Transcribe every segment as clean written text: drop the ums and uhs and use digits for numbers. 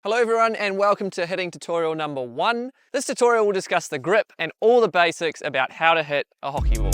Hello everyone and welcome to hitting tutorial number 1. This tutorial will discuss the grip and all the basics about how to hit a hockey ball.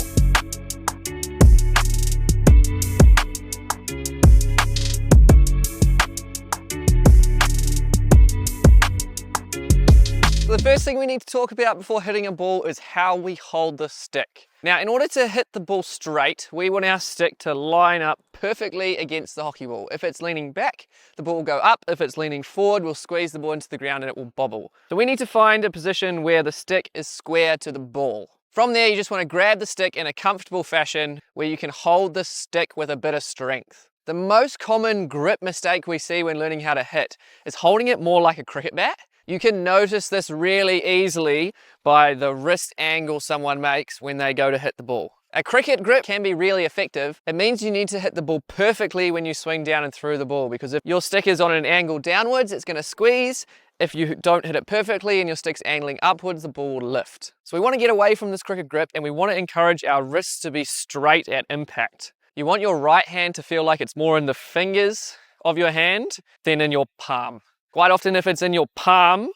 So the first thing we need to talk about before hitting a ball is how we hold the stick. Now, in order to hit the ball straight, we want our stick to line up perfectly against the hockey ball. If it's leaning back, the ball will go up. If it's leaning forward, we'll squeeze the ball into the ground and it will bobble. So we need to find a position where the stick is square to the ball. From there, you just want to grab the stick in a comfortable fashion where you can hold the stick with a bit of strength. The most common grip mistake we see when learning how to hit is holding it more like a cricket bat. You can notice this really easily by the wrist angle someone makes when they go to hit the ball. A cricket grip can be really effective. It means you need to hit the ball perfectly when you swing down and through the ball, because if your stick is on an angle downwards, it's going to squeeze. If you don't hit it perfectly and your stick's angling upwards, the ball will lift. So we want to get away from this cricket grip and we want to encourage our wrists to be straight at impact. You want your right hand to feel like it's more in the fingers of your hand than in your palm. Quite often if it's in your palm,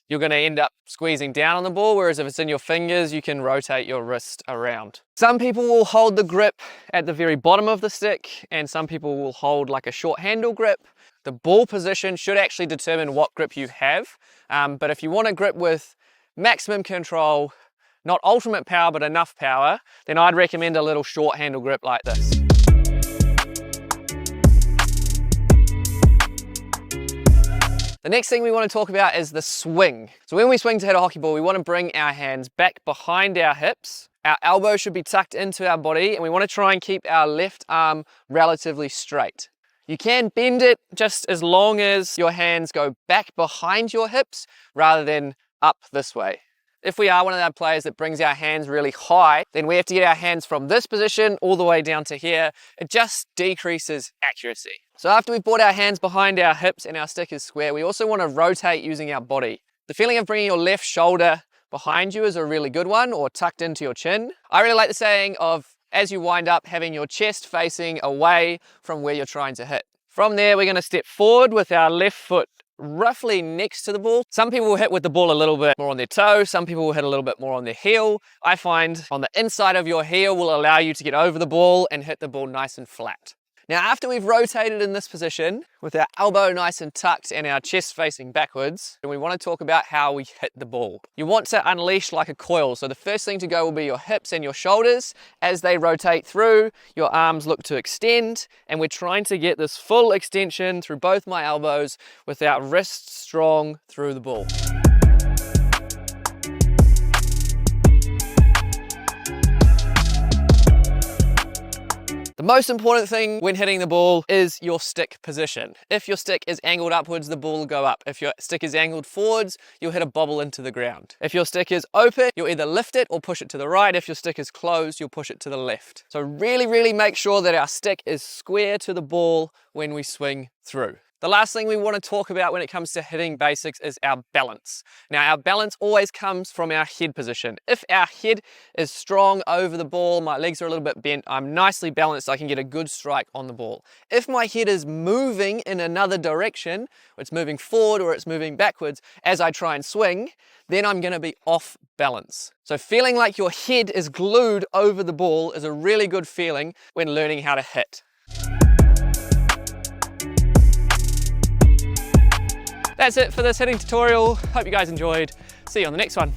you're going to end up squeezing down on the ball, whereas if it's in your fingers, you can rotate your wrist around. Some people will hold the grip at the very bottom of the stick, and some people will hold like a short handle grip. The ball position should actually determine what grip you have, but if you want a grip with maximum control, not ultimate power, but enough power, then I'd recommend a little short handle grip like this. The next thing we want to talk about is the swing. So when we swing to hit a hockey ball, we want to bring our hands back behind our hips. Our elbow should be tucked into our body, and we want to try and keep our left arm relatively straight. You can bend it just as long as your hands go back behind your hips rather than up this way. If we are one of our players that brings our hands really high, then we have to get our hands from this position all the way down to here. It just decreases accuracy. So after we've brought our hands behind our hips and our stick is square, we also want to rotate using our body. The feeling of bringing your left shoulder behind you is a really good one, or tucked into your chin. I really like the saying of, as you wind up, having your chest facing away from where you're trying to hit. From there, we're going to step forward with our left foot roughly next to the ball. Some people will hit with the ball a little bit more on their toe. Some people will hit a little bit more on their heel. I find on the inside of your heel will allow you to get over the ball and hit the ball nice and flat. Now, after we've rotated in this position with our elbow nice and tucked and our chest facing backwards, we want to talk about how we hit the ball. You want to unleash like a coil. So the first thing to go will be your hips and your shoulders. As they rotate through, your arms look to extend, and we're trying to get this full extension through both my elbows with our wrists strong through the ball. The most important thing when hitting the ball is your stick position. If your stick is angled upwards, the ball will go up. If your stick is angled forwards, you'll hit a bobble into the ground. If your stick is open, you'll either lift it or push it to the right. If your stick is closed, you'll push it to the left. So really make sure that our stick is square to the ball when we swing through. The last thing we want to talk about when it comes to hitting basics is our balance. Now, our balance always comes from our head position. If our head is strong over the ball, my legs are a little bit bent, I'm nicely balanced, I can get a good strike on the ball. If my head is moving in another direction, it's moving forward or it's moving backwards as I try and swing, then I'm going to be off balance. So feeling like your head is glued over the ball is a really good feeling when learning how to hit. That's it for this hitting tutorial. Hope you guys enjoyed. See you on the next one.